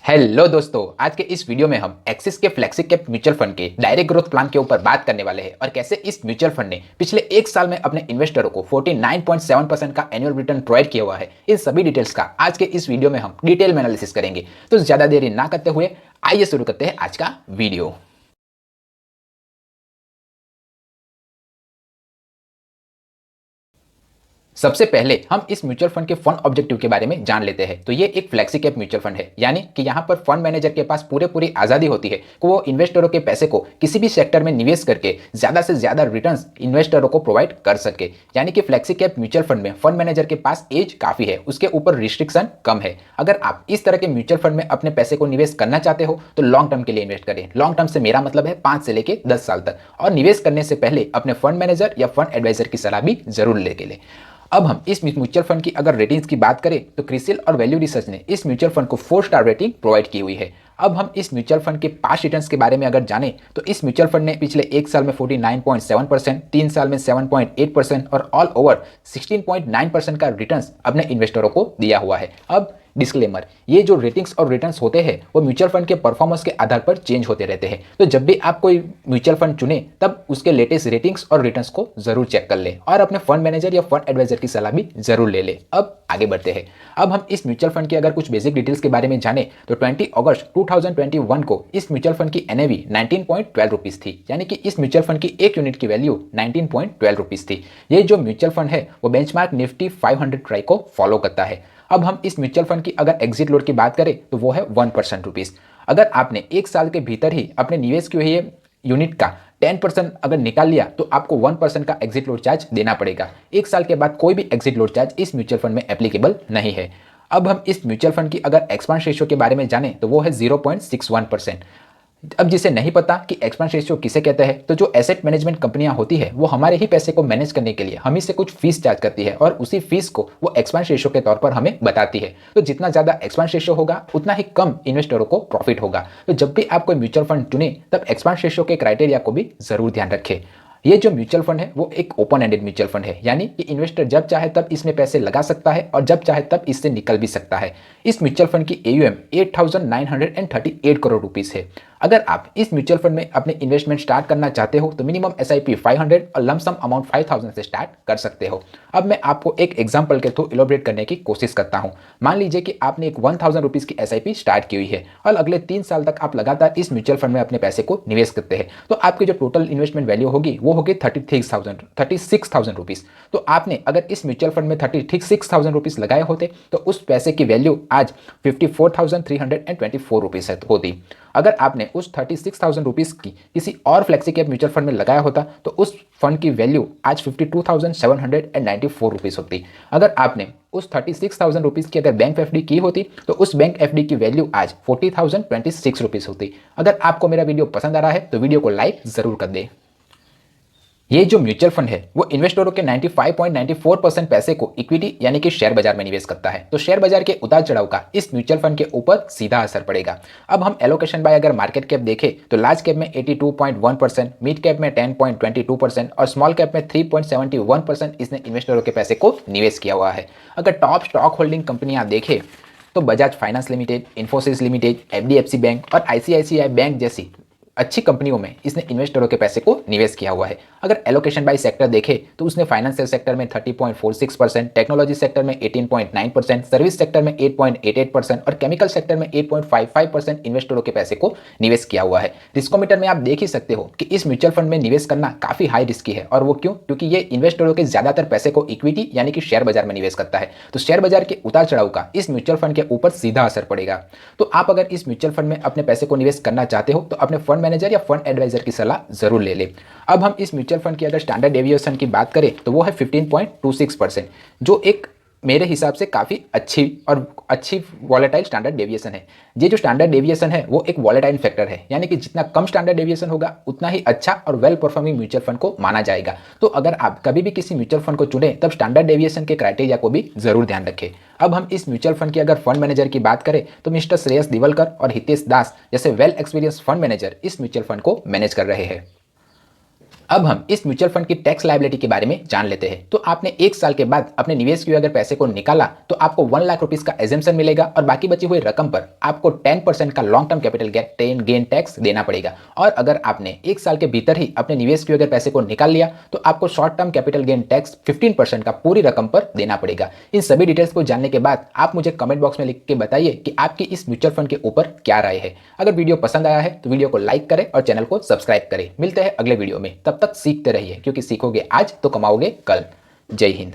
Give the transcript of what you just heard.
Hello दोस्तों, आज के इस वीडियो में हम एक्सिस के फ्लेक्सी कैप म्यूचुअल फंड के डायरेक्ट ग्रोथ प्लान के ऊपर बात करने वाले हैं और कैसे इस म्यूचुअल फंड ने पिछले एक साल में अपने इन्वेस्टरों को 49.7% का एनुअल रिटर्न प्रोवाइड किया हुआ है। इन सभी डिटेल्स का आज के इस वीडियो में हम डिटेल में एनालिसिस करेंगे। तो ज्यादा देरी ना करते हुए आइए शुरू करते हैं आज का वीडियो। सबसे पहले हम इस म्यूचुअल फंड के फंड ऑब्जेक्टिव के बारे में जान लेते हैं। तो ये एक फ्लेक्सी कैप म्यूचुअल फंड है, यानी कि यहाँ पर फंड मैनेजर के पास पूरी आजादी होती है कि वो इन्वेस्टरों के पैसे को किसी भी सेक्टर में निवेश करके ज्यादा से ज्यादा रिटर्न्स इन्वेस्टरों को प्रोवाइड कर सके। यानी कि फ्लेक्सी कैप म्यूचुअल फंड में फंड मैनेजर के पास एज काफी है, उसके ऊपर रिस्ट्रिक्शन कम है। अगर आप इस तरह के म्यूचुअल फंड में अपने पैसे को निवेश करना चाहते हो तो लॉन्ग टर्म के लिए इन्वेस्ट करें। लॉन्ग टर्म से मेरा मतलब है 5 से लेकर 10 साल तक। और निवेश करने से पहले अपने फंड मैनेजर या फंड एडवाइजर की सलाह भी जरूर लेके लें। अब हम इस म्यूचुअल फंड की अगर रेटिंग्स की बात करें तो क्रिसिल और वैल्यू रिसर्च ने इस म्यूचुअल फंड को 4 स्टार रेटिंग प्रोवाइड की हुई है। अब हम इस म्यूचुअल फंड के पास्ट रिटर्न्स के बारे में अगर जानें तो इस म्यूचुअल फंड ने पिछले एक साल में 49.7%, 3 साल में 7.8% और ऑल ओवर 16.9% का रिटर्न्स अपने इन्वेस्टरों को दिया हुआ है। अब डिस्क्लेमर, ये जो रेटिंग्स और रिटर्न्स होते हैं वो म्यूचुअल फंड के परफॉर्मेंस के आधार पर चेंज होते रहते हैं। तो जब भी आप कोई म्यूचुअल फंड चुने तब उसके लेटेस्ट रेटिंग्स और रिटर्न्स को जरूर चेक कर ले और अपने फंड मैनेजर या फंड एडवाइजर की सलाह भी जरूर ले ले। अब आगे बढ़ते हैं। अब हम इस म्यूचुअल फंड की अगर कुछ बेसिक डिटेल्स के बारे में जाने तो 20 अगस्त 2021 को इस म्यूचुअल फंड की एनएवी 19.12 रुपीज थी, यानी कि इस म्यूचुअल फंड की एक यूनिट की वैल्यू 19.12 रुपीज थी। ये जो म्यूचुअल फंड है वो बेंचमार्क निफ्टी 500 ट्राई को फॉलो करता है। अब हम इस म्यूचुअल फंड की अगर एग्जिट लोड की बात करें तो वो है 1% रुपीज। अगर आपने एक साल के भीतर ही अपने निवेश की हुई यूनिट का 10% अगर निकाल लिया तो आपको 1% का एग्जिट लोड चार्ज देना पड़ेगा। एक साल के बाद कोई भी एग्जिट लोड चार्ज इस म्यूचुअल फंड में एप्लीकेबल नहीं है। अब हम इस म्यूचुअल फंड की अगर एक्सपेंस रेशियो के बारे में जाने तो वो है 0.61%। अब जिसे नहीं पता कि एक्सपेंस रेशियो किसे कहते हैं, तो जो एसेट मैनेजमेंट कंपनियां होती है वो हमारे ही पैसे को मैनेज करने के लिए हम ही से कुछ फीस चार्ज करती है और उसी फीस को वो एक्सपेंस रेशियो के तौर पर हमें बताती है। तो जितना ज्यादा एक्सपेंस रेशियो होगा उतना ही कम इन्वेस्टरों को प्रॉफिट होगा। तो जब भी आप कोई म्यूचुअल फंड चुने तब एक्सपेंस रेशियो के क्राइटेरिया को भी जरूर ध्यान रखें। ये जो म्यूचुअल फंड है वो एक ओपन एंडेड म्यूचुअल फंड है, यानी कि इन्वेस्टर जब चाहे तब इसमें पैसे लगा सकता है और जब चाहे तब इससे निकल भी सकता है। इस म्यूचुअल फंड की AUM 8,938 करोड़ रुपीस है। अगर आप इस म्यूचुअल फंड में अपने इन्वेस्टमेंट स्टार्ट करना चाहते हो तो मिनिमम SIP 500 और लमसम अमाउंट 5,000 से स्टार्ट कर सकते हो। अब मैं आपको एक एग्जांपल के थ्रू इलोबरेट करने की कोशिश करता हूं। मान लीजिए कि आपने एक 1,000 रुपीज की SIP स्टार्ट की हुई है और अगले 3 साल तक आप लगातार इस म्यूचुअल फंड में अपने पैसे को निवेश करते हैं, तो आपकी जो टोटल इन्वेस्टमेंट वैल्यू होगी वो होगी 36,000 रुपीज। तो आपने अगर इस म्यूचुअल फंड में 36,000 रुपीज लगाए होते तो उस पैसे की वैल्यू आज 54,324 रुपीज होती। अगर आपने उस 36,000 रुपीज की किसी और फ्लेक्सी कैप म्यूचुअल फंड में लगाया होता तो उस फंड की वैल्यू आज 52,794 रुपीज होती। अगर आपने उस 36,000 रुपीज की अगर बैंक FD की होती तो उस बैंक FD की वैल्यू आज 40,026 रुपीज होती। अगर आपको मेरा वीडियो पसंद आ रहा है तो वीडियो को लाइक जरूर कर दे। ये जो म्यूचुअल फंड है वो इन्वेस्टरों के 95.94% पैसे को इक्विटी यानी कि शेयर बाजार में निवेश करता है। तो शेयर बाजार के उतार चढ़ाव का इस म्यूचुअल फंड के ऊपर सीधा असर पड़ेगा। अब हम एलोकेशन बाय अगर मार्केट कैप देखें तो लार्ज कैप में 82.1%, मिड कैप में 10.22% और स्मॉल कैप में 3.71% इसने इन्वेस्टरों के पैसे को निवेश किया हुआ है। अगर टॉप स्टॉक होल्डिंग कंपनियां देखें तो Bajaj finance limited, Infosys limited, HDFC bank और ICICI बैंक जैसी अच्छी कंपनियों में इसने इन्वेस्टरों के पैसे को निवेश किया हुआ है। अगर एलोकेशन बाय सेक्टर देखें तो उसने फाइनेंशियल सेक्टर में 30.46%, टेक्नोलॉजी सेक्टर में 18.9%, सर्विस सेक्टर में 8.88% और केमिकल सेक्टर में 8.55% इन्वेस्टरों के पैसे को निवेश किया हुआ है। रिस्कोमीटर में आप देख ही सकते हो कि इस म्यूचुअल फंड में निवेश करना काफी हाई रिस्की है। और वो क्यों? क्योंकि ये इन्वेस्टरों के ज्यादातर पैसे को इक्विटी यानी कि शेयर बाजार में निवेश करता है। तो शेयर बाजार के उतार चढ़ाव का इस म्यूचुअल फंड के ऊपर सीधा असर पड़ेगा। तो आप अगर इस म्यूचुअल फंड में अपने पैसे को निवेश करना चाहते हो तो अपने फंड मैनेजर या फंड एडवाइजर की सलाह जरूर ले ले। अब हम इस म्यूचुअल फंड की अगर स्टैंडर्ड डेविएशन की बात करें तो वो है 15.26%, जो एक मेरे हिसाब से काफ़ी अच्छी वॉलेटाइल स्टैंडर्ड डेविएशन है। ये जो स्टैंडर्ड डेविएशन है वो एक वॉलेटाइल फैक्टर है, यानी कि जितना कम स्टैंडर्ड डेविएशन होगा उतना ही अच्छा और वेल परफॉर्मिंग म्यूचुअल फंड को माना जाएगा। तो अगर आप कभी भी किसी म्यूचुअल फंड को चुने तब स्टैंडर्ड डेविएशन के क्राइटेरिया को भी जरूर ध्यान रखें। अब हम इस म्यूचुअल फंड की अगर फंड मैनेजर की बात करें तो मिस्टर श्रेयस दिवलकर और हितेश दास जैसे वेल एक्सपीरियंस फंड मैनेजर इस म्यूचुअल फंड को मैनेज कर रहे हैं। अब हम इस म्यूचुअल फंड की टैक्स लायबिलिटी के बारे में जान लेते हैं। तो आपने 1 साल के बाद अपने निवेश किए अगर पैसे को निकाला तो आपको 1 लाख रुपीस का एजम्पशन मिलेगा और बाकी बची हुई रकम पर आपको 10% का long term capital gain tax देना पड़ेगा। और अगर आपने 1 साल के भीतर ही अपने निवेश किए अगर पैसे को निकाल लिया तो आपको short term capital gain tax 15% का पूरी रकम पर देना पड़ेगा। इन सभी डिटेल्स को जानने के बाद आप मुझे कमेंट बॉक्स में लिख के बताइए कि आपकी इस म्यूचुअल फंड के ऊपर क्या राय है। अगर वीडियो पसंद आया है तो वीडियो को लाइक करें और चैनल को सब्सक्राइब करें। मिलते हैं अगले वीडियो में, तब तक सीखते रहिए क्योंकि सीखोगे आज तो कमाओगे कल। जय हिंद।